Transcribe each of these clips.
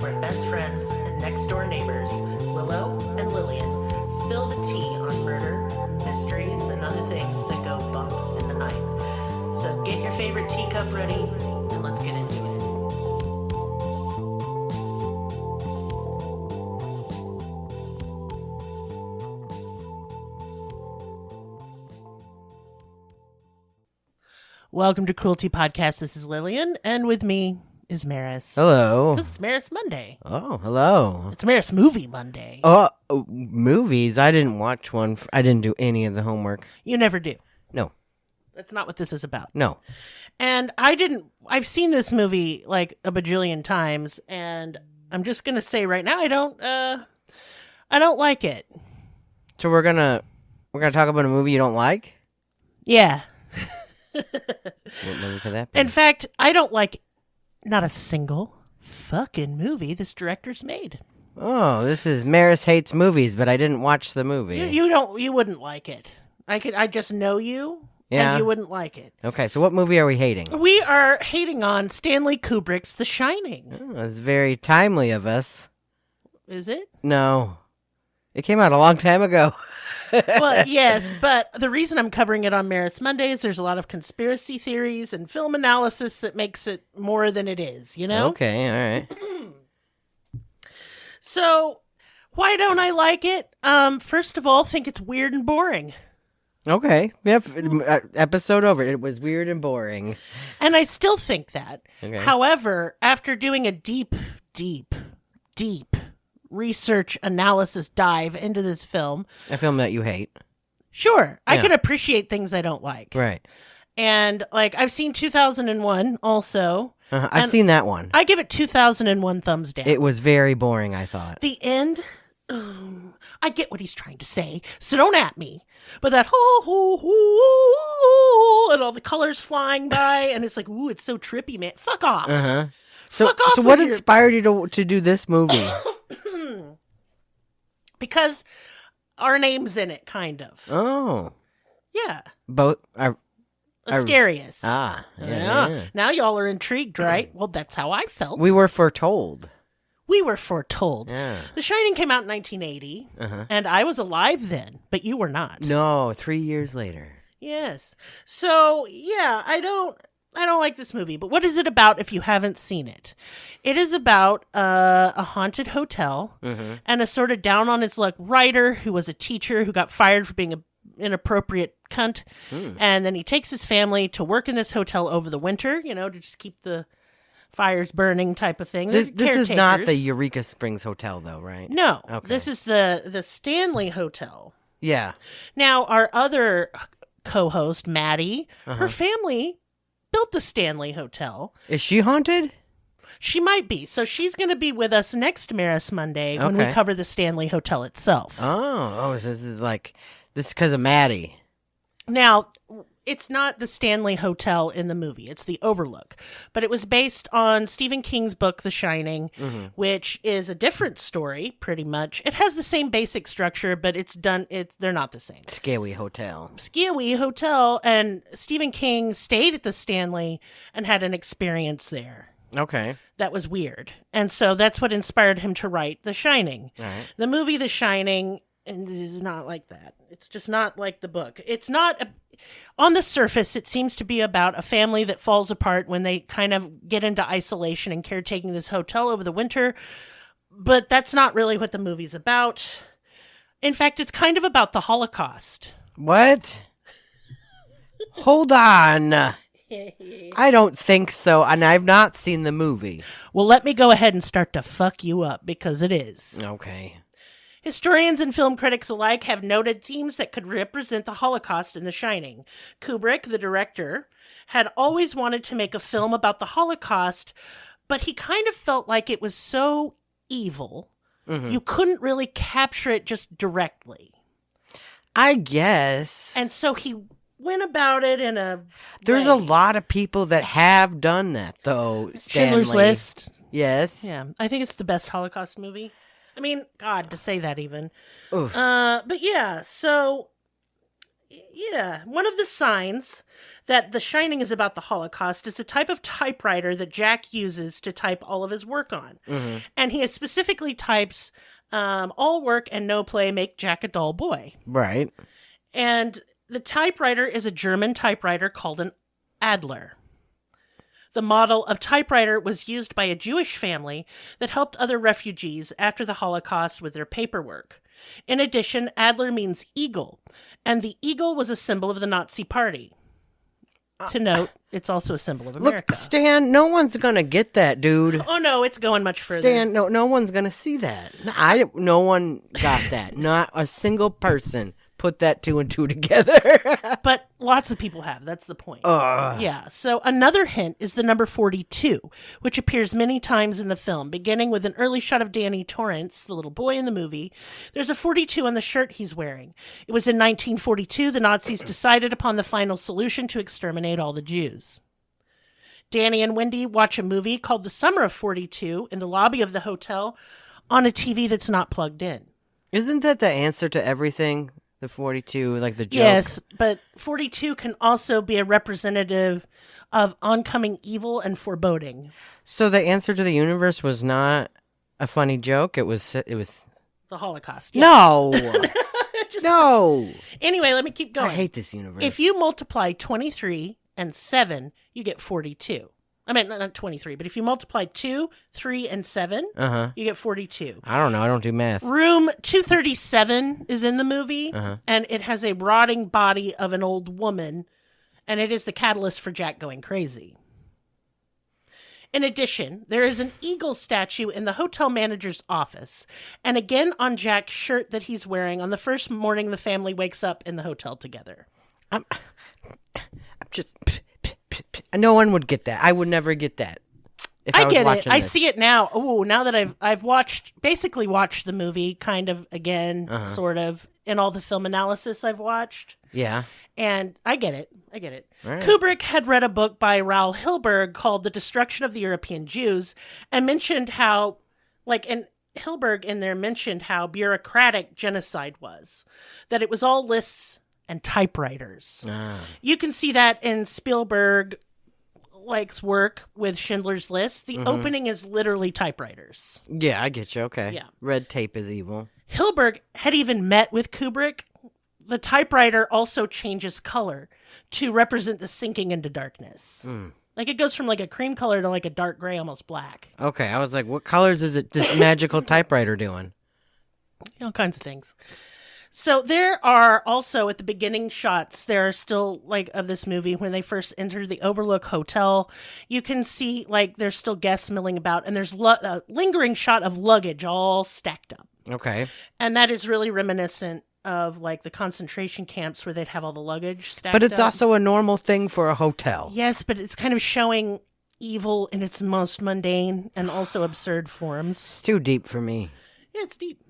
where best friends and next-door neighbors, Willow and Lillian, spill the tea on murder, mysteries, and other things that go bump in the night. So get your favorite teacup ready, and let's get into it. Welcome to Cruelty Podcast. This is Lillian, and with me is Merris. Hello. This is Merris Monday. Oh, hello. It's Merris Movie Monday. Oh, movies? I didn't watch one. I didn't do any of the homework. You never do. No. That's not what this is about. No. And I've seen this movie like a bajillion times, and I'm just going to say right now, I don't like it. So we're gonna talk about a movie you don't like? Yeah. What movie could that be? In fact, I don't like not a single fucking movie this director's made. Oh, this is Merris Hates Movies, but I didn't watch the movie. You wouldn't like it. I just know you, Yeah. and you wouldn't like it. Okay, so what movie are we hating? We are hating on Stanley Kubrick's The Shining. Oh, it's very timely of us. Is it? No. It came out a long time ago. Well, yes, but the reason I'm covering it on Merris Monday is there's a lot of conspiracy theories and film analysis that makes it more than it is, you know? Okay, all right. So, why don't I like it? First of all, think it's weird and boring. Okay. Yep. Episode over. It was weird and boring. And I still think that. Okay. However, after doing a deep research analysis dive into this film, A film that you hate. sure, I Yeah. can appreciate things I don't like. Right. And, like, I've seen 2001 also. I've And seen that one. I give it 2001 thumbs down. It was very boring, I thought. The end, I get what he's trying to say, so don't at me. But that ho, and all the colors flying by, and it's like, ooh, it's so trippy, man. Fuck off. Uh-huh. So, Fuck off so what with your- inspired you to do this movie? Because our name's in it, kind of. Oh. Yeah. Both are... Asterius. Yeah. Now y'all are intrigued, right? Well, that's how I felt. We were foretold. We were foretold. Yeah. The Shining came out in 1980, Uh-huh. and I was alive then, but you were not. No, 3 years later. Yes. So, yeah, I don't like this movie, but what is it about if you haven't seen it? It is about a haunted hotel and a sort of down on his luck writer who was a teacher who got fired for being an inappropriate cunt. And then he takes his family to work in this hotel over the winter, to just keep the fires burning type of thing. This is not the Caretakers. Eureka Springs Hotel, though, right? No, Okay. this is the Stanley Hotel. Yeah. Now, our other co-host, Maddie, Uh-huh. her family built the Stanley Hotel. Is she haunted? She might be. So she's going to be with us next Merris Monday when we Okay. cover the Stanley Hotel itself. Oh, so this is because of Maddie. Now, it's not the Stanley Hotel in the movie. It's the Overlook. But it was based on Stephen King's book, The Shining, which is a different story, pretty much. It has the same basic structure, but they're not the same. Scary Hotel. Skiawee Hotel, and Stephen King stayed at the Stanley and had an experience there Okay. that was weird. And so that's what inspired him to write The Shining. All right. The movie The Shining is not like that. It's just not like the book. It's not... on the surface, it seems to be about a family that falls apart when they kind of get into isolation and caretaking this hotel over the winter. But that's not really what the movie's about. In fact, it's kind of about the Holocaust. What? Hold on. I don't think so, and I've not seen the movie. Well, let me go ahead and start to fuck you up, because it is. Okay. Historians and film critics alike have noted themes that could represent the Holocaust in The Shining. Kubrick, the director, had always wanted to make a film about the Holocaust, but he kind of felt like it was so evil, you couldn't really capture it just directly. I guess. And so he went about it in a There's way. a lot of people that have done that, though, Stanley. Schindler's List. Yes. Yeah, I think it's the best Holocaust movie. I mean, God, to say that even. Oof. But yeah, so Yeah, one of the signs that The Shining is about the Holocaust is the type of typewriter that Jack uses to type all of his work on. Mm-hmm. And he specifically types, all work and no play make Jack a dull boy. Right. And the typewriter is a German typewriter called an Adler. The model of typewriter was used by a Jewish family that helped other refugees after the Holocaust with their paperwork. In addition, Adler means eagle, and the eagle was a symbol of the Nazi Party. To note, it's also a symbol of America. Look, Stan, no one's gonna get that, dude. Oh no, it's going much further. Stan, no one's gonna see that. No one got that. Not a single person put that 2 and 2 together. But lots of people have. That's the point. Yeah. So another hint is the number 42, which appears many times in the film, beginning with an early shot of Danny Torrance, the little boy in the movie. There's a 42 on the shirt he's wearing. It was in 1942 the Nazis decided upon the final solution to exterminate all the Jews. Danny and Wendy watch a movie called The Summer of 42 in the lobby of the hotel on a TV that's not plugged in. Isn't that the answer to everything? The 42, like the joke? Yes, but 42 can also be a representative of oncoming evil and foreboding. So the answer to the universe was not a funny joke? It was The Holocaust. Yeah. No! No! Anyway, let me keep going. I hate this universe. If you multiply 23 and 7, you get 42. I mean, not 23, but if you multiply 2, 3, and 7, you get 42. I don't know. I don't do math. Room 237 is in the movie, and it has a rotting body of an old woman, and it is the catalyst for Jack going crazy. In addition, there is an eagle statue in the hotel manager's office, and again on Jack's shirt that he's wearing on the first morning the family wakes up in the hotel together. I'm just... No one would get that. I would never get that. If I was get watching it. I this. see it now. Oh, now that I've basically watched the movie kind of again, sort of, in all the film analysis I've watched. Yeah. And I get it. Right. Kubrick had read a book by Raoul Hilberg called The Destruction of the European Jews and mentioned how, and Hilberg in there mentioned how bureaucratic genocide was. That it was all lists and typewriters. You can see that in Spielberg's work with Schindler's List. The opening is literally typewriters. Yeah, I get you. Okay. Yeah. Red tape is evil. Hilberg had even met with Kubrick. The typewriter also changes color to represent the sinking into darkness. It goes from a cream color to a dark gray, almost black. Okay, I was like, what colors is it this magical typewriter doing? All kinds of things. So there are also, at the beginning shots, there are still, of this movie, when they first enter the Overlook Hotel, you can see, there's still guests milling about, and there's a lingering shot of luggage all stacked up. Okay. And that is really reminiscent of, the concentration camps where they'd have all the luggage stacked up. But it's also a normal thing for a hotel. Yes, but it's kind of showing evil in its most mundane and also absurd forms. It's too deep for me. Yeah, it's deep.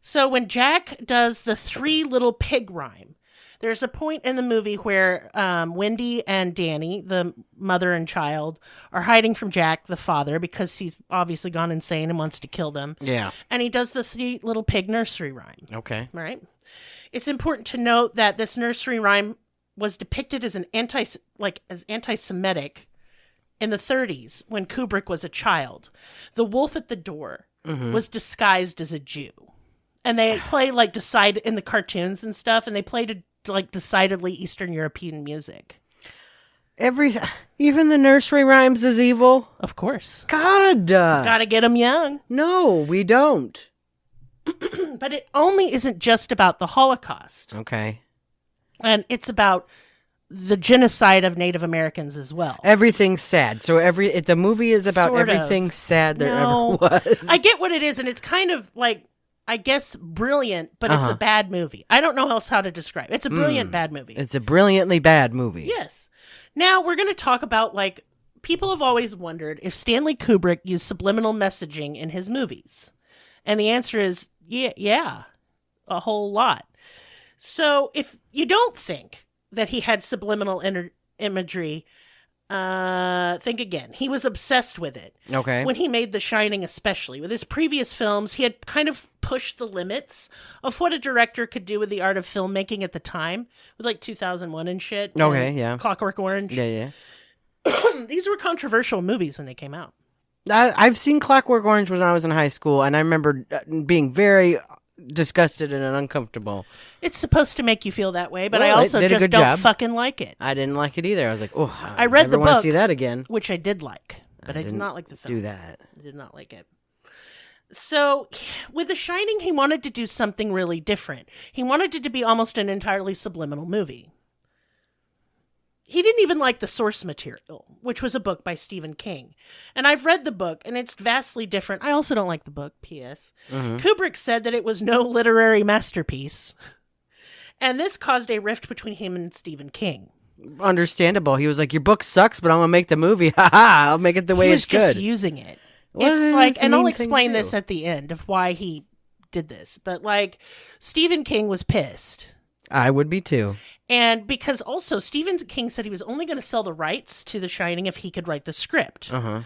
So when Jack does the 3 little pig rhyme, there's a point in the movie where Wendy and Danny, the mother and child, are hiding from Jack, the father, because he's obviously gone insane and wants to kill them. Yeah. And he does the 3 little pig nursery rhyme. Okay. Right? It's important to note that this nursery rhyme was depicted as anti-Semitic in the 30s when Kubrick was a child. The wolf at the door was disguised as a Jew. And they play in the cartoons and stuff, and they play to decidedly Eastern European music. Even the nursery rhymes is evil? Of course. God! Gotta get them young. No, we don't. But it only isn't just about the Holocaust. Okay. And it's about the genocide of Native Americans as well. Everything's sad. So the movie is about Sort of. everything sad there No. ever was. I get what it is, and it's kind of I guess brilliant, but it's a bad movie. I don't know else how to describe it. It's a brilliant bad movie. It's a brilliantly bad movie. Yes. Now we're going to talk about people have always wondered if Stanley Kubrick used subliminal messaging in his movies. And the answer is yeah, a whole lot. So if you don't think that he had subliminal imagery, Think again. He was obsessed with it. Okay. When he made The Shining especially. With his previous films, he had kind of pushed the limits of what a director could do with the art of filmmaking at the time. With like 2001 and shit. Okay, and yeah. Clockwork Orange. Yeah. These were controversial movies when they came out. I've seen Clockwork Orange when I was in high school, and I remember being very disgusted and uncomfortable. It's supposed to make you feel that way, but Well, I it also did a just good don't job. fucking like it. I didn't like it either. I was like, oh, I read the never want to book. see that again. Which I did like, but I did didn't not like the film. Do that. I did not like it. So, with The Shining, he wanted to do something really different. He wanted it to be almost an entirely subliminal movie. He didn't even like the source material, which was a book by Stephen King. And I've read the book, and it's vastly different. I also don't like the book, P.S. Mm-hmm. Kubrick said that it was no literary masterpiece. And this caused a rift between him and Stephen King. Understandable. He was like, your book sucks, but I'm going to make the movie. Ha ha, I'll make it the way it's good. He was just using it. Well, It's like, that's a and I'll mean thing explain to this do. at the end of why he did this. But like, Stephen King was pissed. I would be too. And because also Stephen King said he was only going to sell the rights to The Shining if he could write the script. Uh-huh.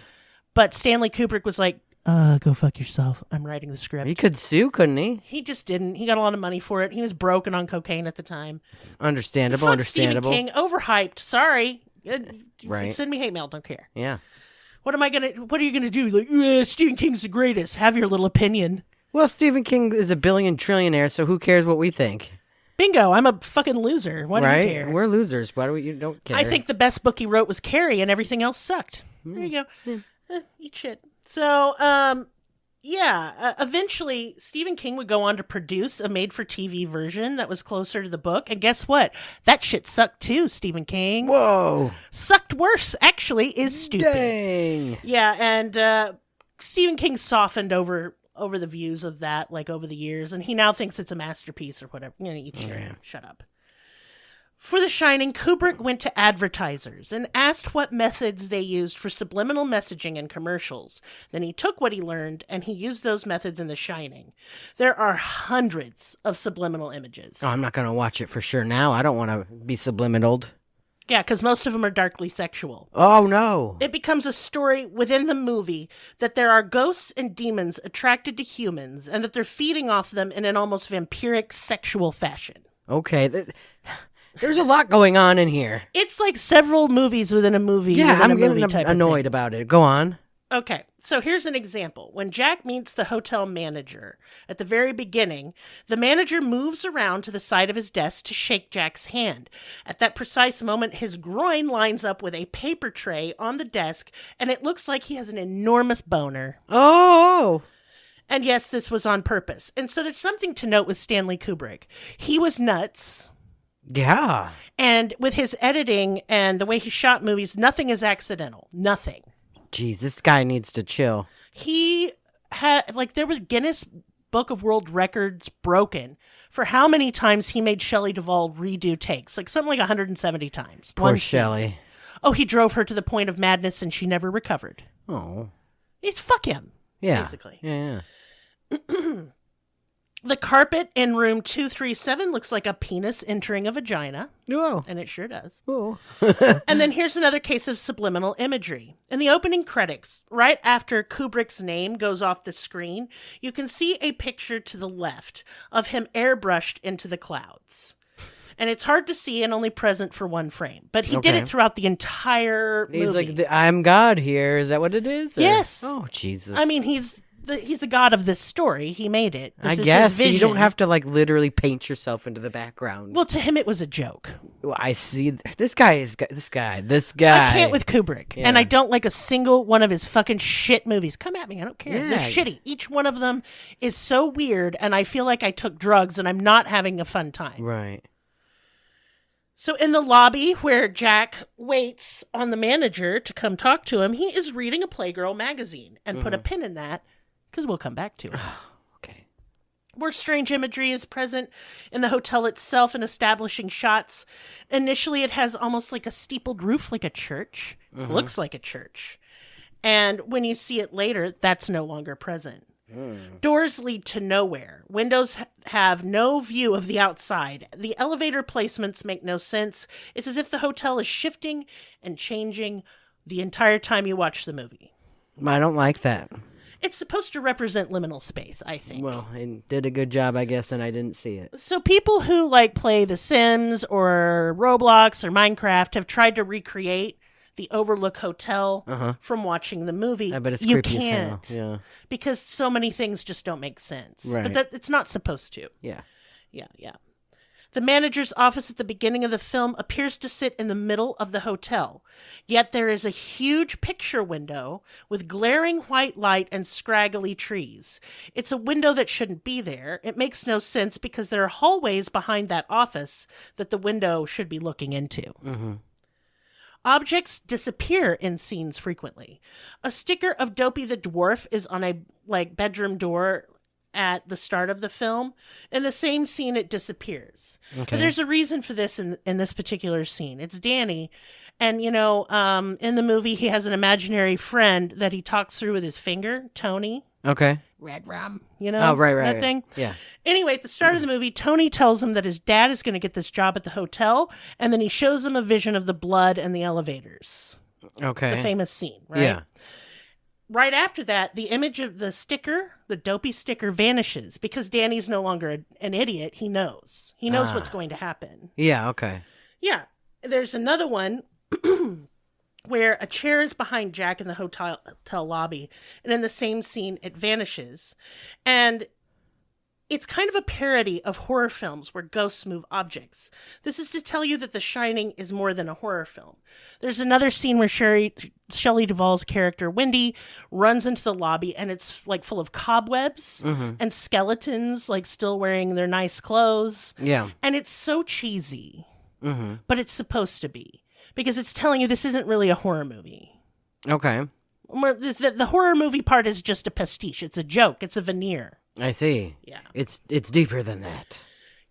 But Stanley Kubrick was like, go fuck yourself. I'm writing the script. He could sue, couldn't he? He just didn't. He got a lot of money for it. He was broken on cocaine at the time. Understandable, Fuck understandable. Stephen King, overhyped. Sorry. Right. Send me hate mail. Don't care. Yeah. What are you going to do? Like, Stephen King's the greatest. Have your little opinion. Well, Stephen King is a billion trillionaire, so who cares what we think? Bingo. I'm a fucking loser. Why do you care? We're losers. Why do you don't care? I think the best book he wrote was Carrie, and everything else sucked. There you go. Eat shit. So, eventually Stephen King would go on to produce a made-for-TV version that was closer to the book, and guess what? That shit sucked too, Stephen King. Whoa. Sucked worse, actually, is stupid. Dang. Yeah, and Stephen King softened over the views of that, like, over the years, and he now thinks it's a masterpiece or whatever. You know, eat shit. Yeah. Shut up. For The Shining, Kubrick went to advertisers and asked what methods they used for subliminal messaging in commercials. Then he took what he learned and he used those methods in The Shining. There are hundreds of subliminal images. Oh, I'm not going to watch it for sure now. I don't want to be subliminal. Yeah, because most of them are darkly sexual. Oh, no. It becomes a story within the movie that there are ghosts and demons attracted to humans and that they're feeding off them in an almost vampiric sexual fashion. Okay. There's a lot going on in here. It's like several movies within a movie. Yeah, within I'm a movie getting type of annoyed thing. about it. Go on. Okay, so here's an example. When Jack meets the hotel manager, at the very beginning, the manager moves around to the side of his desk to shake Jack's hand. At that precise moment, his groin lines up with a paper tray on the desk, and it looks like he has an enormous boner. Oh. And yes, this was on purpose. And so there's something to note with Stanley Kubrick. He was nuts. Yeah. And with his editing and the way he shot movies, nothing is accidental. Nothing. Jeez, this guy needs to chill. He had, like, there was Guinness Book of World Records broken for how many times he made Shelley Duvall redo takes. Like, something like 170 times. Poor Shelley. Oh, he drove her to the point of madness and she never recovered. Oh. He's fuck him. Yeah. Basically. Yeah. The carpet in room 237 looks like a penis entering a vagina. Whoa. And it sure does. Whoa. And then here's another case of subliminal imagery. In the opening credits, right after Kubrick's name goes off the screen, you can see a picture to the left of him airbrushed into the clouds. And it's hard to see and only present for one frame. But he did it throughout the entire movie. He's like, I'm God here. Is that what it is? Or? Yes. Oh, Jesus. I mean, he's the god of this story. He made it. This is guess, his but you don't vision. have to, like, literally paint yourself into the background. Well, to him, it was a joke. Well, I see. This guy. I can't with Kubrick. Yeah. And I don't like a single one of his fucking shit movies. Come at me. I don't care. Yeah. They're shitty. Each one of them is so weird, and I feel like I took drugs and I'm not having a fun time. Right. So in the lobby where Jack waits on the manager to come talk to him, he is reading a Playgirl magazine. And put a pin in that, because we'll come back to it. Okay. More strange imagery is present in the hotel itself in establishing shots. Initially, it has almost like a steepled roof, like a church. Looks like a church. And when you see it later, that's no longer present. Doors lead to nowhere. Windows have no view of the outside. The elevator placements make no sense. It's as if the hotel is shifting and changing the entire time you watch the movie. I don't like that. It's supposed to represent liminal space, I think. Well, it did a good job, I guess, and I didn't see it. So people who play The Sims or Roblox or Minecraft have tried to recreate the Overlook Hotel from watching the movie. I bet it's you creepy can't, as hell. Yeah. because so many things just don't make sense. Right. But it's not supposed to. Yeah. Yeah. The manager's office at the beginning of the film appears to sit in the middle of the hotel. Yet there is a huge picture window with glaring white light and scraggly trees. It's a window that shouldn't be there. It makes no sense because there are hallways behind that office that the window should be looking into. Mm-hmm. Objects disappear in scenes frequently. A sticker of Dopey the Dwarf is on a bedroom door at the start of the film. In the same scene, it disappears. Okay. But there's a reason for this in this particular scene. It's Danny, and in the movie, he has an imaginary friend that he talks through with his finger, Tony. Okay. Red rum, Oh, right. that thing. Yeah. Anyway, at the start of the movie, Tony tells him that his dad is going to get this job at the hotel, and then he shows him a vision of the blood and the elevators. Okay. The famous scene, right? Yeah. Right after that, the image of the sticker, the Dopey sticker, vanishes because Danny's no longer an idiot. He knows. He knows what's going to happen. Yeah, okay. Yeah. There's another one where a chair is behind Jack in the hotel lobby, and in the same scene, it vanishes. And it's kind of a parody of horror films where ghosts move objects. This is to tell you that The Shining is more than a horror film. There's another scene where Shelley Duvall's character, Wendy, runs into the lobby, and it's full of cobwebs and skeletons, still wearing their nice clothes. Yeah. And it's so cheesy, but it's supposed to be, because it's telling you this isn't really a horror movie. Okay. The horror movie part is just a pastiche. It's a joke. It's a veneer. I see. Yeah. It's deeper than that.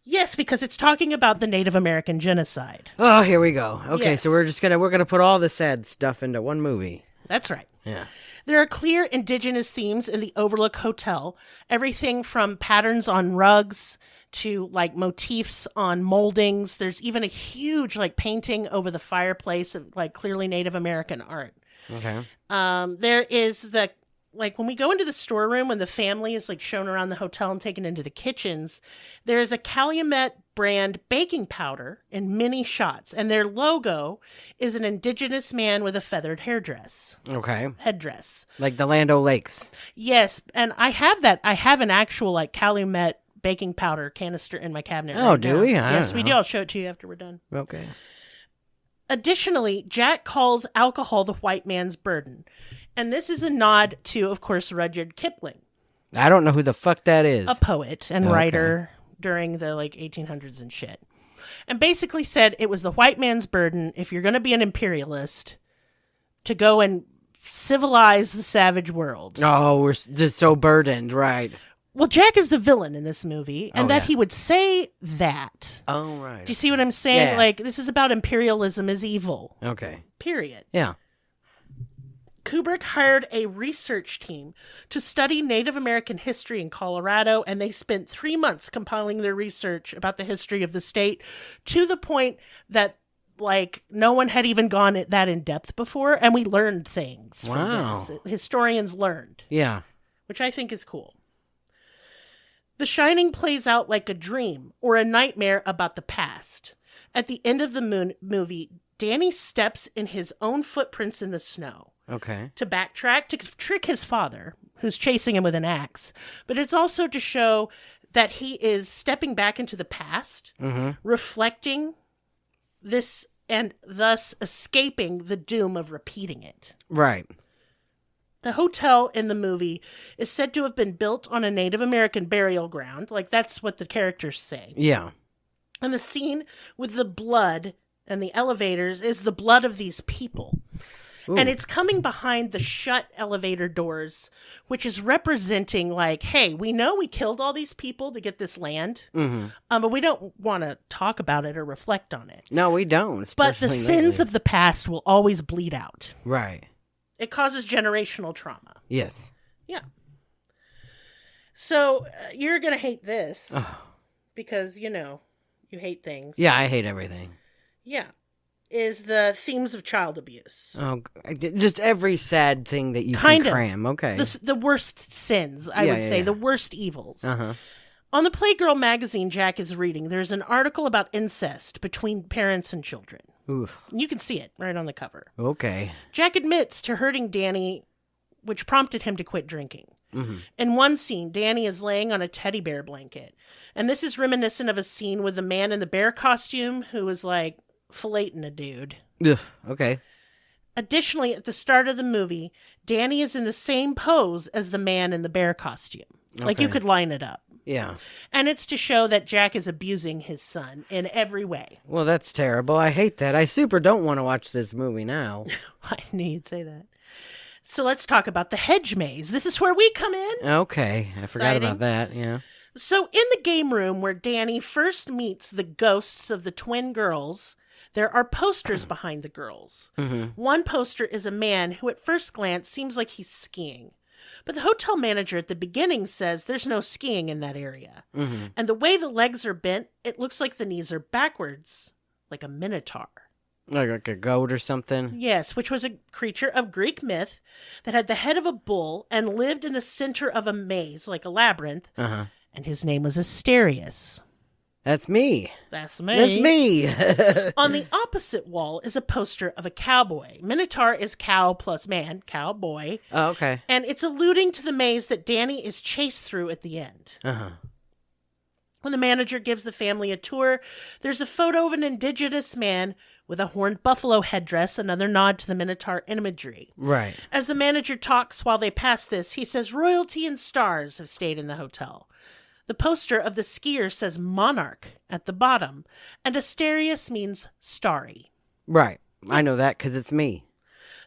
Yes, because it's talking about the Native American genocide. Oh, here we go. Okay, Yes. so we're gonna put all the sad stuff into one movie. That's right. Yeah. There are clear indigenous themes in the Overlook Hotel. Everything from patterns on rugs to motifs on moldings. There's even a huge painting over the fireplace of clearly Native American art. Okay. There is the when we go into the storeroom, when the family is shown around the hotel and taken into the kitchens, there is a Calumet brand baking powder in many shots, and their logo is an indigenous man with a feathered headdress. Like the Land O'Lakes. Yes, and I have that. I have an actual Calumet baking powder canister in my cabinet. Oh, right do now. we? Yes, we do. I'll show it to you after we're done. Okay. Additionally, Jack calls alcohol the white man's burden. And this is a nod to, of course, Rudyard Kipling. I don't know who the fuck that is. A poet and writer during the 1800s and shit. And basically said it was the white man's burden, if you're going to be an imperialist, to go and civilize the savage world. Oh, we're just so burdened, right. Well, Jack is the villain in this movie, and he would say that. Oh, right. Do you see what I'm saying? Yeah. This is about imperialism is evil. Okay. Period. Yeah. Kubrick hired a research team to study Native American history in Colorado, and they spent 3 months compiling their research about the history of the state, to the point that no one had even gone that in depth before, and we learned things from this. Historians learned. Yeah. Which I think is cool. The Shining plays out like a dream or a nightmare about the past. At the end of the movie, Danny steps in his own footprints in the snow. Okay. To backtrack, to trick his father, who's chasing him with an axe. But it's also to show that he is stepping back into the past, reflecting this, and thus escaping the doom of repeating it. Right. The hotel in the movie is said to have been built on a Native American burial ground. That's what the characters say. Yeah. And the scene with the blood and the elevators is the blood of these people. Ooh. And it's coming behind the shut elevator doors, which is representing hey, we know we killed all these people to get this land, but we don't want to talk about it or reflect on it. No, we don't. But the sins of the past will always bleed out. Right. It causes generational trauma. Yes. Yeah. So you're going to hate this because, you hate things. Yeah, I hate everything. Yeah. Is the themes of child abuse. Oh, just every sad thing that you can cram. Okay. The worst sins, I would say. Yeah. The worst evils. Uh-huh. On the Playgirl magazine Jack is reading, there's an article about incest between parents and children. Oof. You can see it right on the cover. Okay. Jack admits to hurting Danny, which prompted him to quit drinking. Mm-hmm. In one scene, Danny is laying on a teddy bear blanket. And this is reminiscent of a scene with the man in the bear costume who was like filleting a dude. Ugh, okay. Additionally, at the start of the movie, Danny is in the same pose as the man in the bear costume. Okay. Like you could line it up. Yeah. And it's to show that Jack is abusing his son in every way. Well, that's terrible. I hate that. I super don't want to watch this movie now. I knew you'd say that. So let's talk about the hedge maze. This is where we come in. Okay. I forgot about that. Yeah. So in the game room where Danny first meets the ghosts of the twin girls, there are posters behind the girls. Mm-hmm. One poster is a man who at first glance seems like he's skiing. But the hotel manager at the beginning says there's no skiing in that area. Mm-hmm. And the way the legs are bent, it looks like the knees are backwards, like a minotaur. Like a goat or something? Yes, which was a creature of Greek myth that had the head of a bull and lived in the center of a maze, like a labyrinth. Uh-huh. And his name was Asterius. That's me. That's me. That's me. On the opposite wall is a poster of a cowboy. Minotaur is cow plus man, cowboy. Oh, okay. And it's alluding to the maze that Danny is chased through at the end. Uh-huh. When the manager gives the family a tour, there's a photo of an indigenous man with a horned buffalo headdress, another nod to the Minotaur imagery. Right. As the manager talks while they pass this, he says royalty and stars have stayed in the hotel. The poster of the skier says monarch at the bottom, and Asterius means starry. Right. I know that because it's me.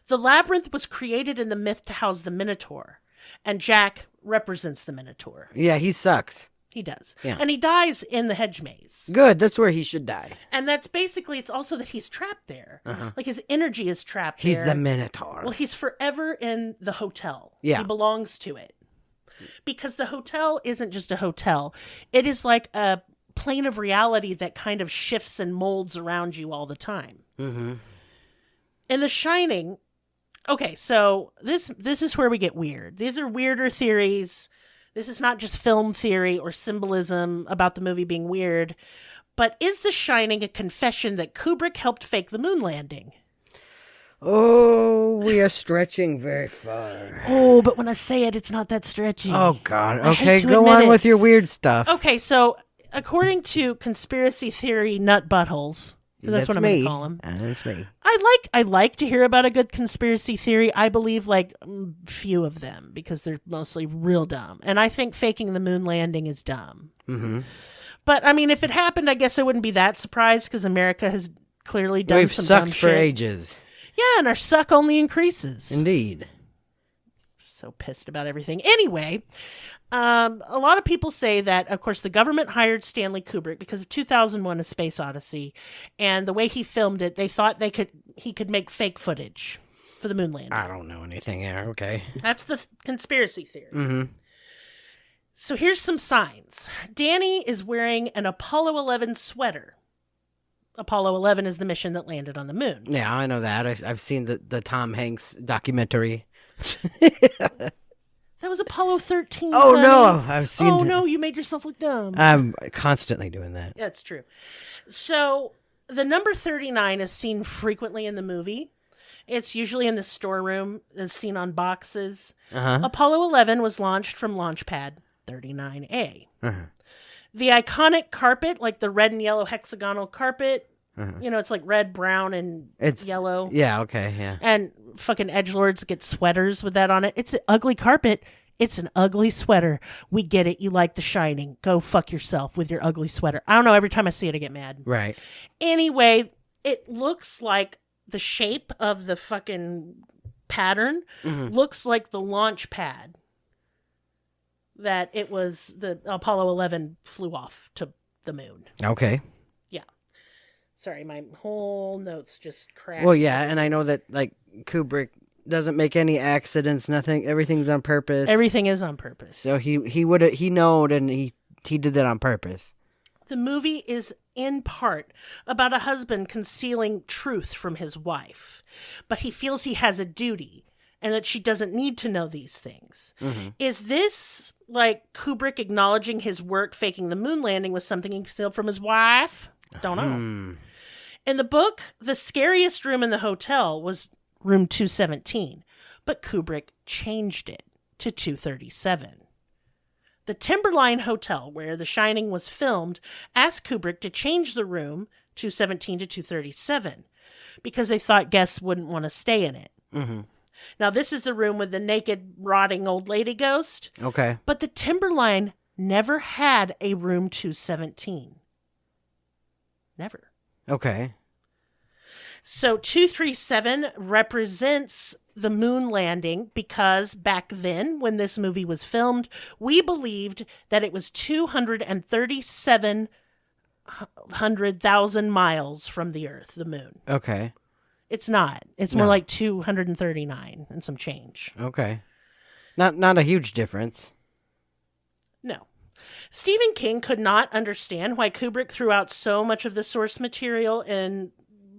The labyrinth was created in the myth to house the Minotaur, and Jack represents the Minotaur. Yeah, he sucks. He does. Yeah. And he dies in the hedge maze. Good. That's where he should die. And that's basically, it's also that he's trapped there. Uh-huh. Like his energy is trapped there. He's the Minotaur. Well, he's forever in the hotel. Yeah. He belongs to it. Because the hotel isn't just a hotel. It is like a plane of reality that kind of shifts and molds around you all the time. Mm-hmm. In The Shining, okay, so this is where we get weird. These are weirder theories. This is not just film theory or symbolism about the movie being weird. But is The Shining a confession that Kubrick helped fake the moon landing? Oh, we are stretching very far. Oh, but when I say it, it's not that stretchy. Oh, God. Okay, go on with your weird stuff. Okay, so according to conspiracy theory nut buttholes, that's what I'm going to call them. That's me. I like to hear about a good conspiracy theory. I believe like few of them because they're mostly real dumb. And I think faking the moon landing is dumb. Mm-hmm. But, I mean, if it happened, I guess I wouldn't be that surprised because America has clearly done some dumb shit. We've sucked for ages. Yeah, and our suck only increases. Indeed. So pissed about everything. Anyway, a lot of people say that, of course, the government hired Stanley Kubrick because of 2001: A Space Odyssey, and the way he filmed it, they thought he could make fake footage for the moon landing. I don't know anything there. Okay. That's the conspiracy theory. Mm-hmm. So here's some signs. Danny is wearing an Apollo 11 sweater. Apollo 11 is the mission that landed on the moon. Yeah, I know that. I've seen the Tom Hanks documentary. That was Apollo 13. Oh, honey. no. I've seen. Oh, no. You made yourself look dumb. I'm constantly doing that. That's true. So the number 39 is seen frequently in the movie. It's usually in the storeroom. It's seen on boxes. Uh-huh. Apollo 11 was launched from Launch Pad 39A. Uh-huh. The iconic carpet, like the red and yellow hexagonal carpet, it's like red, brown, and yellow. Yeah, okay, yeah. And fucking edgelords get sweaters with that on it. It's an ugly carpet. It's an ugly sweater. We get it. You like The Shining. Go fuck yourself with your ugly sweater. I don't know. Every time I see it, I get mad. Right. Anyway, it looks like the shape of the fucking pattern looks like the launch pad that it was the Apollo 11 flew off to the moon. Okay. Yeah. Sorry, my whole notes just crashed. Well, yeah, and I know that like Kubrick doesn't make any accidents, nothing. Everything's on purpose. Everything is on purpose. So he knowed, and he did that on purpose. The movie is in part about a husband concealing truth from his wife, but he feels he has a duty and that she doesn't need to know these things. Mm-hmm. Is this like Kubrick acknowledging his work faking the moon landing was something he concealed from his wife? Don't know. In the book, the scariest room in the hotel was room 217, but Kubrick changed it to 237. The Timberline Hotel, where The Shining was filmed, asked Kubrick to change the room 217 to 237 because they thought guests wouldn't want to stay in it. Mm-hmm. Now, this is the room with the naked, rotting old lady ghost. Okay. But the Timberline never had a room 217. Never. Okay. So 237 represents the moon landing because back then, when this movie was filmed, we believed that it was 237,000 miles from the Earth, the moon. Okay. It's not. It's more like 239 and some change. Okay. Not a huge difference. No. Stephen King could not understand why Kubrick threw out so much of the source material,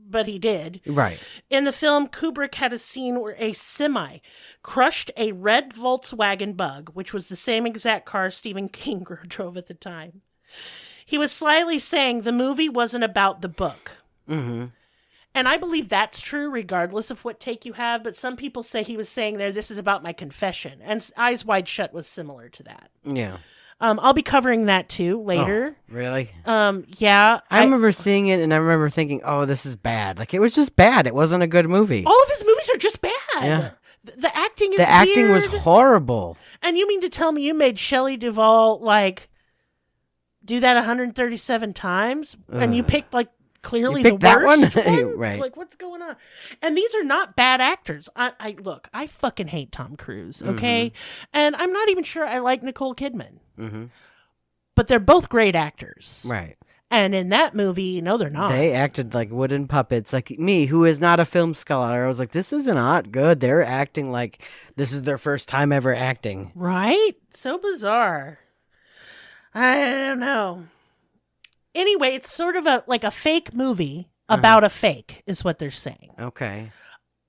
but he did. Right. In the film, Kubrick had a scene where a semi crushed a red Volkswagen Bug, which was the same exact car Stephen King drove at the time. He was slyly saying the movie wasn't about the book. Mm-hmm. And I believe that's true regardless of what take you have, but some people say he was saying there, this is about my confession. And Eyes Wide Shut was similar to that. Yeah. I'll be covering that too later. Oh, really? Yeah. I remember seeing it and I remember thinking, oh, this is bad. Like, it was just bad. It wasn't a good movie. All of his movies are just bad. Yeah. The acting is The acting was horrible. And you mean to tell me you made Shelley Duvall, like, do that 137 times? And you picked, like, clearly the worst one? Right. Like, what's going on? And these are not bad actors. Look, I fucking hate Tom Cruise, okay? Mm-hmm. And I'm not even sure I like Nicole Kidman. Mm-hmm. But they're both great actors. Right. And in that movie, no, they're not. They acted like wooden puppets. Like me, who is not a film scholar, I was like, this is not good. They're acting like this is their first time ever acting. Right? So bizarre. I don't know. Anyway, it's sort of like a fake movie about a fake, is what they're saying. Okay.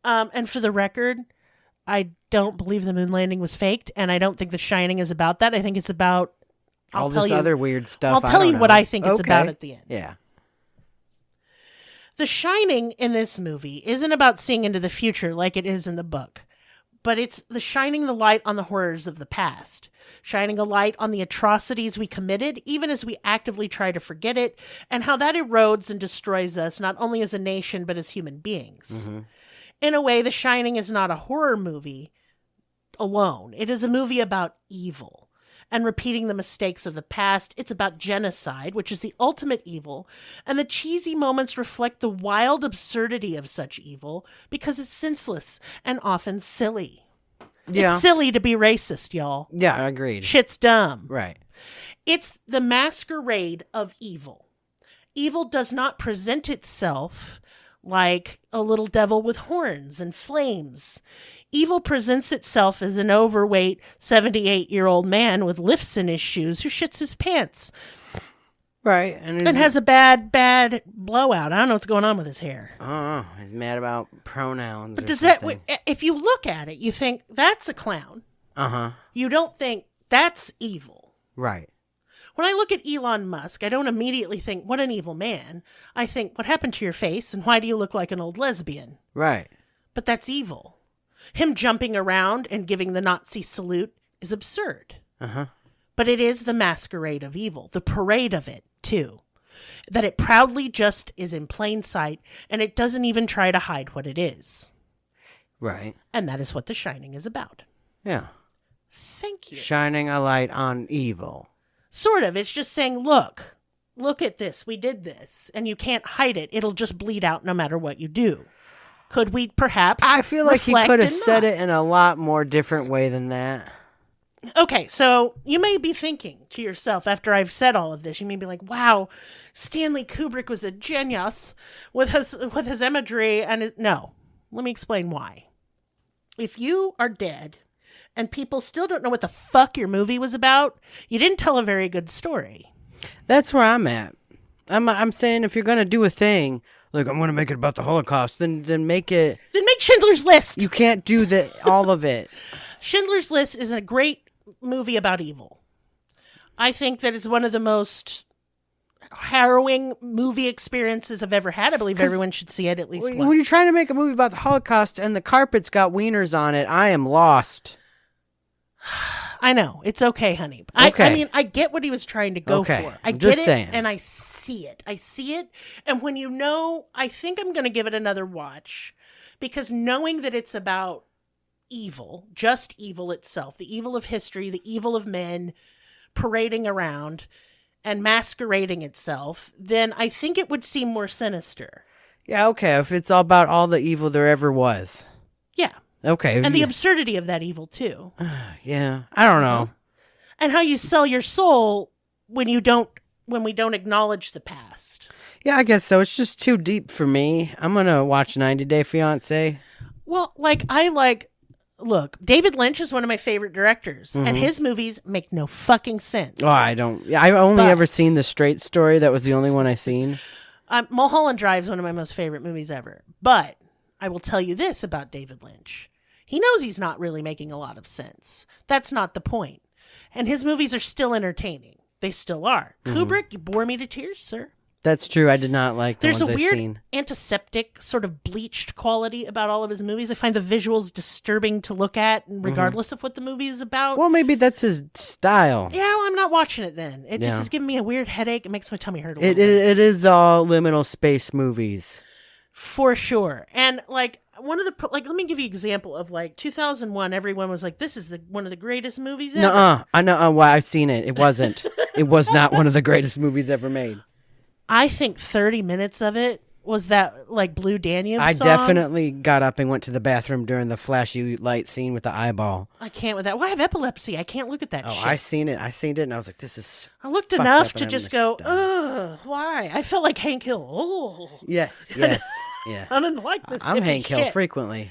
And for the record, I don't believe the moon landing was faked, and I don't think The Shining is about that. I think it's about all this other weird stuff. I'll tell you what I think it's about at the end. Yeah. The Shining in this movie isn't about seeing into the future like it is in the book, but it's shining the light on the horrors of the past, shining a light on the atrocities we committed, even as we actively try to forget it, and how that erodes and destroys us, not only as a nation, but as human beings. Mm-hmm. In a way, The Shining is not a horror movie alone. It is a movie about evil and repeating the mistakes of the past. It's about genocide, which is the ultimate evil, and the cheesy moments reflect the wild absurdity of such evil because it's senseless and often silly. Yeah. It's silly to be racist, y'all. Yeah, agreed. Shit's dumb. Right. It's the masquerade of evil. Evil does not present itself like a little devil with horns and flames. Evil presents itself as an overweight 78-year-old man with lifts in his shoes who shits his pants. Right. And has a bad blowout. I don't know what's going on with his hair. Oh, he's mad about pronouns. But if you look at it, you think that's a clown. Uh-huh. You don't think that's evil. Right. When I look at Elon Musk, I don't immediately think, what an evil man. I think, what happened to your face and why do you look like an old lesbian? Right. But that's evil. Him jumping around and giving the Nazi salute is absurd. Uh-huh. But it is the masquerade of evil, the parade of it, too. That it proudly just is in plain sight and it doesn't even try to hide what it is. Right. And that is what The Shining is about. Yeah. Thank you. Shining a light on evil. Sort of. It's just saying, look at this. We did this. And you can't hide it. It'll just bleed out no matter what you do. Could we perhaps I feel like he could have said it in a lot more different way than that. Okay, so you may be thinking to yourself after I've said all of this, you may be like, wow, Stanley Kubrick was a genius with his imagery. And no, let me explain why. if you are dead and people still don't know what the fuck your movie was about, you didn't tell a very good story. That's where I'm at. I'm saying if you're going to do a thing, like I'm going to make it about the Holocaust, then make it... Then make Schindler's List. You can't do all of it. Schindler's List is a great movie about evil. I think that it's one of the most harrowing movie experiences I've ever had. I believe everyone should see it at least once. When you're trying to make a movie about the Holocaust and the carpet's got wieners on it, I am lost. I know. It's okay, honey. Okay. I mean, I get what he was trying to go for. I get it, and I see it. I see it, and when you know, I think I'm going to give it another watch, because knowing that it's about evil, just evil itself, the evil of history, the evil of men parading around and masquerading itself, then I think it would seem more sinister. Yeah, okay, if it's all about all the evil there ever was. Yeah. Okay. And the absurdity of that evil, too. Yeah, I don't know. And how you sell your soul when we don't acknowledge the past. Yeah, I guess so. It's just too deep for me. I'm going to watch 90 Day Fiancé. Well, look, David Lynch is one of my favorite directors, and his movies make no fucking sense. Oh, I don't. I've only ever seen The Straight Story. That was the only one I seen. Mulholland Drive is one of my most favorite movies ever. But I will tell you this about David Lynch. He knows he's not really making a lot of sense. That's not the point. And his movies are still entertaining. They still are. Kubrick, you bore me to tears, sir. That's true. I did not like the There's ones a I've weird seen. antiseptic, sort of bleached quality about all of his movies. I find the visuals disturbing to look at, regardless of what the movie is about. Well, maybe that's his style. Yeah, well, I'm not watching it then. It just is giving me a weird headache. It makes my tummy hurt a little bit. It is all liminal space movies. For sure. And one of the, let me give you an example of 2001. Everyone was like, this is one of the greatest movies ever. I know. Well, I've seen it. It wasn't. It was not one of the greatest movies ever made. I think 30 minutes of it was that Blue Danube song. I definitely got up and went to the bathroom during the flashy light scene with the eyeball. I can't with that. Well, I have epilepsy. I can't look at that shit. I seen it. And I was like, this is I looked enough to just go, ugh, why? I felt like Hank Hill. Oh. Yes. Yeah. I didn't like this. I'm Hank Hill frequently.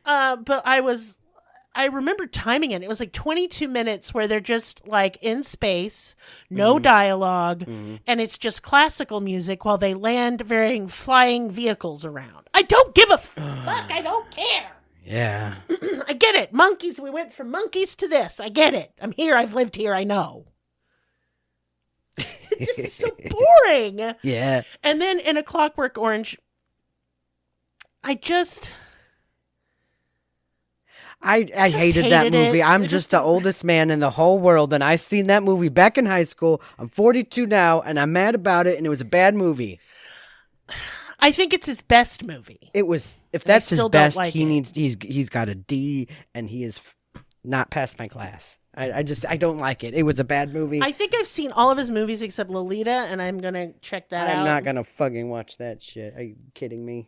But I remember timing it. It was 22 minutes where they're just in space, no dialogue, and it's just classical music while they land varying flying vehicles around. I don't give a fuck. I don't care. Yeah. I get it. Monkeys. We went from monkeys to this. I get it. I'm here. I've lived here. I know. It's just so boring. Yeah. And then in A Clockwork Orange, I hated that movie. I'm just the oldest man in the whole world, and I seen that movie back in high school. I'm 42 now, and I'm mad about it, and it was a bad movie. I think it's his best movie. It was. If that's his best, he's got a D, and he is not past my class. I don't like it. It was a bad movie. I think I've seen all of his movies except Lolita, and I'm gonna check that out. I'm not gonna fucking watch that shit. Are you kidding me?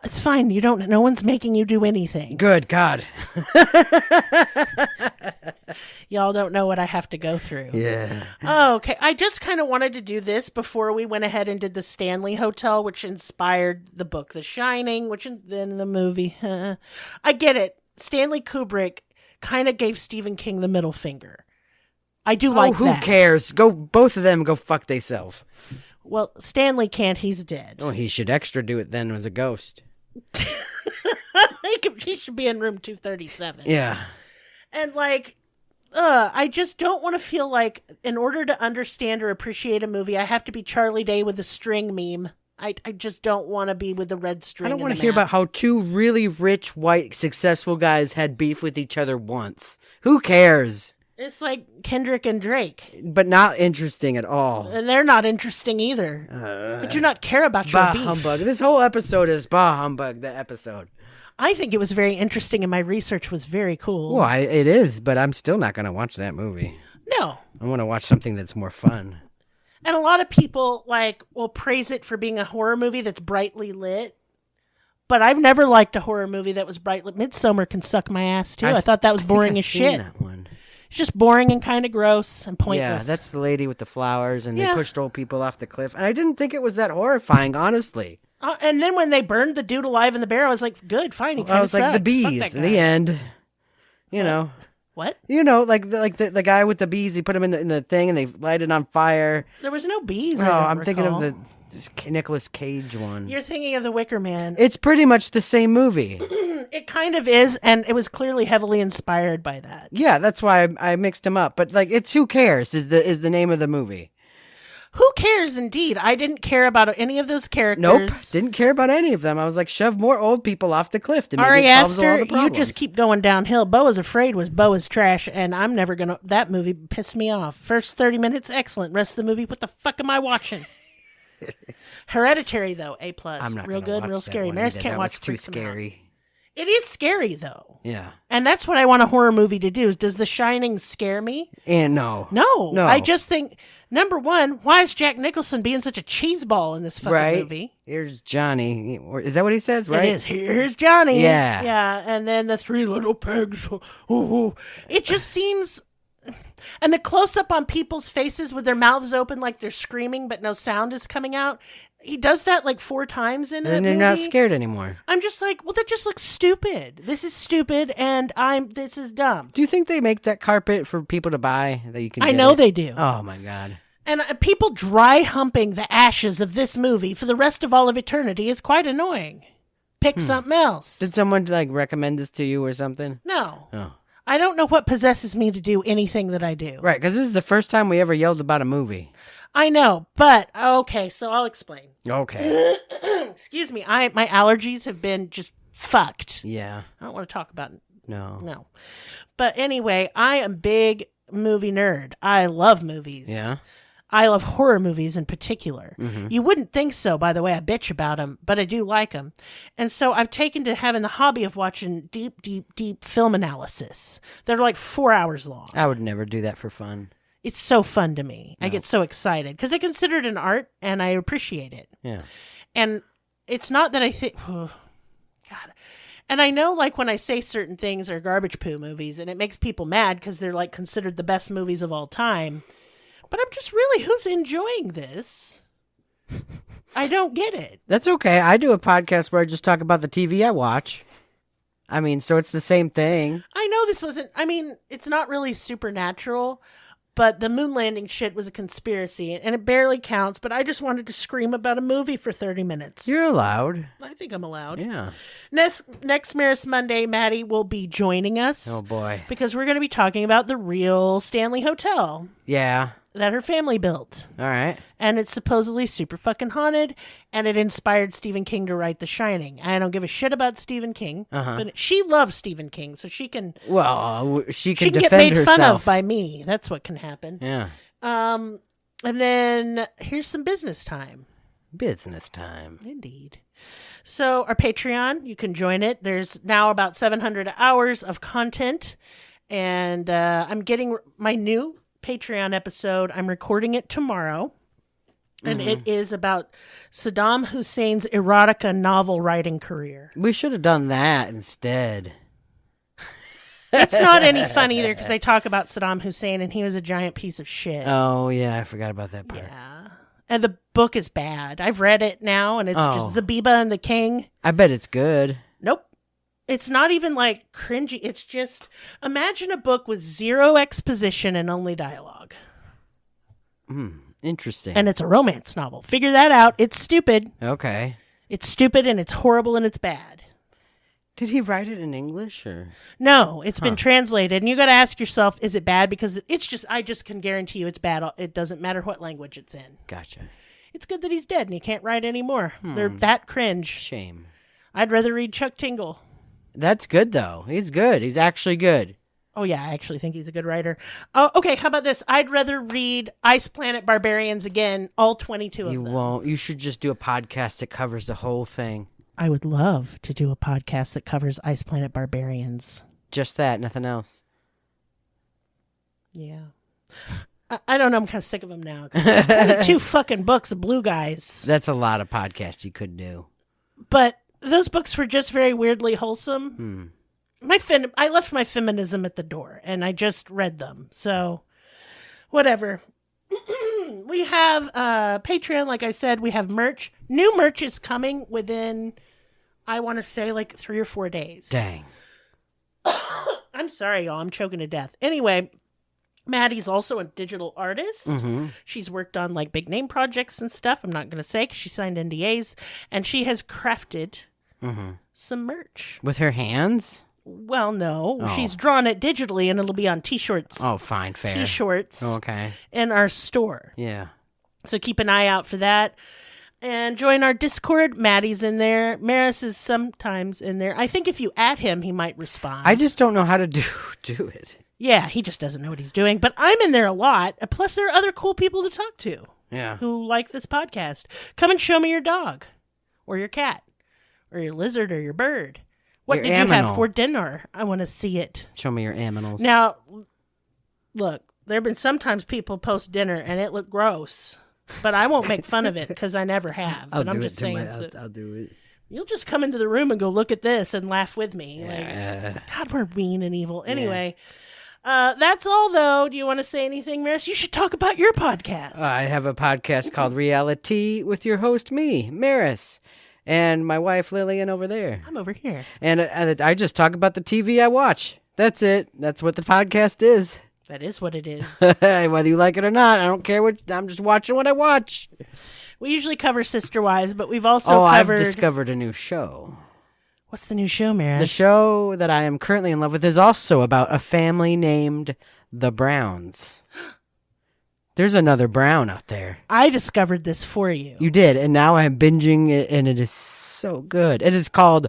It's fine. No one's making you do anything. Good God. Y'all don't know what I have to go through. Yeah. Oh, okay. I just kind of wanted to do this before we went ahead and did the Stanley Hotel, which inspired the book The Shining, which then the movie. I get it. Stanley Kubrick kind of gave Stephen King the middle finger. I do like that. Who cares? Both of them go fuck theyself. Well, Stanley can't. He's dead. Oh, he should extra do it then as a ghost. He should be in room 237. Yeah. And I just don't want to feel like in order to understand or appreciate a movie, I have to be Charlie Day with a string meme. I just don't want to be with the red string. I don't want to hear about how two really rich, white, successful guys had beef with each other once. Who cares? It's like Kendrick and Drake. But not interesting at all. And they're not interesting either. I do not care about your beef. Bah humbug. This whole episode is bah humbug, the episode. I think it was very interesting and my research was very cool. Well, it is, but I'm still not going to watch that movie. No. I want to watch something that's more fun. And a lot of people will praise it for being a horror movie that's brightly lit. But I've never liked a horror movie that was brightly lit. Midsommar can suck my ass too. I thought that was boring as shit. That one. It's just boring and kind of gross and pointless. Yeah, that's the lady with the flowers and they pushed old people off the cliff. And I didn't think it was that horrifying, honestly. And then when they burned the dude alive in the barrel, I was like, good, fine. He I was like, sucked. the bees in the end. You know. What? You know, like the guy with the bees, he put him in the thing and they light it on fire. There was no bees. Oh, I'm thinking of the Nicolas Cage one. You're thinking of The Wicker Man. It's pretty much the same movie. It kind of is, and it was clearly heavily inspired by that. Yeah, that's why I mixed them up. But like, it's Who Cares is the name of the movie. Who cares, indeed. I didn't care about any of those characters. Nope, didn't care about any of them. I was like, shove more old people off the cliff. To Ari maybe it solves all Aster, the problems. you just keep going downhill. Beau is Afraid was Beau is trash, and I'm never going to... That movie pissed me off. First 30 minutes, excellent. Rest of the movie, what the fuck am I watching? Hereditary, though, A+. I'm not real gonna good, watch real that scary. one Merris either. can't That watch was too freaks him out. scary. It is scary, though. Yeah. And that's what I want a horror movie to do. Is does The Shining scare me? And no. No. I just think, number one, why is Jack Nicholson being such a cheeseball in this fucking movie? Here's Johnny. Is that what he says, right? It is. Here's Johnny. Yeah. Yeah. And then the three little pigs. Ooh. It just seems... And the close-up on people's faces with their mouths open like they're screaming, but no sound is coming out. He does that like 4 times in it. And they're not scared anymore. I'm just like, well, that just looks stupid. This is stupid, and this is dumb. Do you think they make that carpet for people to buy that you can? I know they do. Oh my god! And people dry humping the ashes of this movie for the rest of all of eternity is quite annoying. Pick something else. Did someone like recommend this to you or something? No. Oh. I don't know what possesses me to do anything that I do. Right, because this is the first time we ever yelled about a movie. I know, but okay, so I'll explain. Okay. Excuse me. My allergies have been just fucked. Yeah. I don't want to talk about it. No. But anyway, I am big movie nerd. I love movies. Yeah. I love horror movies in particular. Mm-hmm. You wouldn't think so, by the way. I bitch about them, but I do like them. And so I've taken to having the hobby of watching deep film analysis. They're like 4 hours long. I would never do that for fun. It's so fun to me. No. I get so excited because I consider it an art and I appreciate it. Yeah. And it's not that I think, oh, God. And I know like when I say certain things are garbage poo movies and it makes people mad because they're like considered the best movies of all time. But I'm just really, who's enjoying this? I don't get it. That's okay. I do a podcast where I just talk about the TV I watch. I mean, so it's the same thing. I know this wasn't, I mean, it's not really supernatural, but the moon landing shit was a conspiracy, and it barely counts, but I just wanted to scream about a movie for 30 minutes. You're allowed. I think I'm allowed. Yeah. Next Merris Monday, Maddie will be joining us. Oh, boy. Because we're going to be talking about the real Stanley Hotel. Yeah. That her family built. All right. And it's supposedly super fucking haunted, and it inspired Stephen King to write The Shining. I don't give a shit about Stephen King, but she loves Stephen King, so she can... Well, she can get defend made herself. fun of by me. That's what can happen. Yeah. And then here's some business time. Business time. Indeed. So our Patreon, you can join it. There's now about 700 hours of content, and I'm getting my new Patreon episode. I'm recording it tomorrow, and it is about Saddam Hussein's erotica novel writing career. We should have done that instead. It's not any fun either because I talk about Saddam Hussein and he was a giant piece of shit. Oh, yeah, I forgot about that part. Yeah. And the book is bad. I've read it now, and it's just Zabiba and the King. I bet it's good. Nope. It's not even like cringy. It's just, imagine a book with zero exposition and only dialogue. Interesting. And it's a romance novel. Figure that out. It's stupid. Okay. It's stupid and it's horrible and it's bad. Did he write it in English or? No, it's been translated. And you got to ask yourself, is it bad? Because it's just, I just can guarantee you it's bad. It doesn't matter what language it's in. Gotcha. It's good that he's dead and he can't write anymore. They're that cringe. Shame. I'd rather read Chuck Tingle. That's good, though. He's good. He's actually good. Oh, yeah, I actually think he's a good writer. Oh, okay, how about this? I'd rather read Ice Planet Barbarians again, all 22 of them. You won't. You should just do a podcast that covers the whole thing. I would love to do a podcast that covers Ice Planet Barbarians. Just that, nothing else. Yeah. I don't know, I'm kind of sick of them now. There's 22 fucking books of blue guys. That's a lot of podcasts you could do. But those books were just very weirdly wholesome. I left my feminism at the door, and I just read them. So, whatever. We have Patreon, like I said. We have merch. New merch is coming within, I want to say, like 3 or 4 days. Dang. I'm sorry, y'all. I'm choking to death. Anyway, Maddie's also a digital artist. Mm-hmm. She's worked on like big name projects and stuff. I'm not going to say because she signed NDAs. And she has crafted some merch. With her hands? Well, no. Oh. She's drawn it digitally and it'll be on t-shirts. Oh, fine, fair. T-shirts. Okay. In our store. Yeah. So keep an eye out for that. And join our Discord. Maddie's in there. Merris is sometimes in there. I think if you add him, he might respond. I just don't know how to do it. Yeah, he just doesn't know what he's doing. But I'm in there a lot. Plus, there are other cool people to talk to. Yeah. Who like this podcast. Come and show me your dog. Or your cat. Or your lizard or your bird. What Your did aminal. you have for dinner? I want to see it. Show me your aminals. Now, look, there have been sometimes people post dinner and it looked gross. But I won't make fun of it because I never have. But I'm just saying. I'll do it. You'll just come into the room and go look at this and laugh with me. Yeah. Like, God, we're mean and evil. Anyway, that's all, though. Do you want to say anything, Merris? You should talk about your podcast. I have a podcast called Reality with your host, me, Merris, and my wife, Lillian, over there. I'm over here. And I just talk about the TV I watch. That's it. That's what the podcast is. That is what it is. Whether you like it or not, I don't care. I'm just watching what I watch. We usually cover Sister Wives, but we've also I've covered... discovered a new show. What's the new show, Merris? The show that I am currently in love with is also about a family named the Browns. There's another Brown out there. I discovered this for you. You did, and now I'm binging it, and it is so good. It is called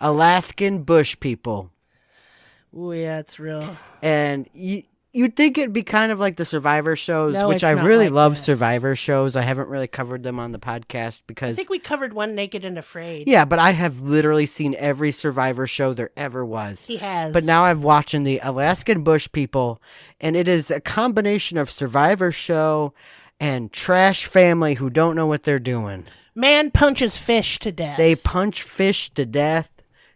Alaskan Bush People. Oh, yeah, it's real. And you'd think it'd be kind of like the Survivor shows, No, which it's I not really like love that. Survivor shows. I haven't really covered them on the podcast I because... think we covered One Naked and Afraid. Yeah, but I have literally seen every Survivor show there ever was. He has. But now I'm watching the Alaskan Bush People, and it is a combination of Survivor show and trash family who don't know what they're doing. Man punches fish to death. They punch fish to death.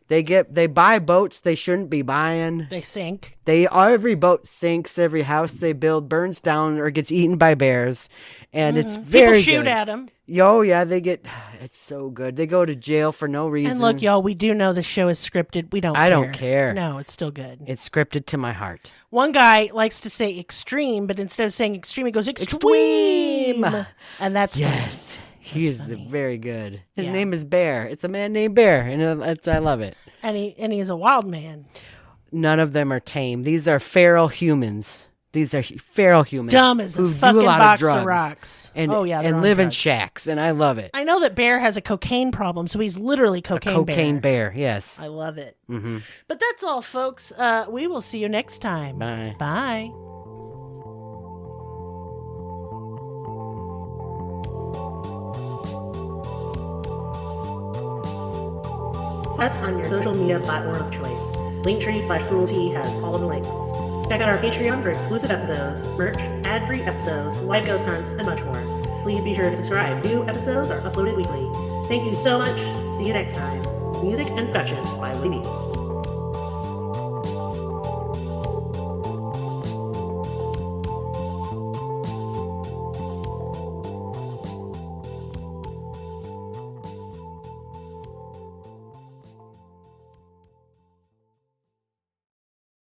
They buy boats they shouldn't be buying. They sink. Every boat sinks. Every house they build burns down or gets eaten by bears, and it's very People shoot good. at them. Oh yeah, they get. It's so good. They go to jail for no reason. And look, y'all, we do know the show is scripted. We don't care. I don't care. No, it's still good. It's scripted to my heart. One guy likes to say extreme, but instead of saying extreme, he goes extreme. And that's Yes. He is very good. His Yeah. name is Bear. It's a man named Bear, and I love it. And he's a wild man. None of them are tame. These are feral humans. These are feral humans. Dumb as a who fucking do a lot box of of drugs rocks. and Oh, yeah, they're and on live in drugs. shacks, and I love it. I know that Bear has a cocaine problem, so he's literally cocaine Bear. Yes. I love it. Mm-hmm. But that's all, folks. We will see you next time. Bye. Bye. Us on your social media platform of choice. Linktree/cruelty has all of the links. Check out our Patreon for exclusive episodes, merch, ad-free episodes, live ghost hunts, and much more. Please be sure to subscribe. New episodes are uploaded weekly. Thank you so much. See you next time. Music and production by Libby.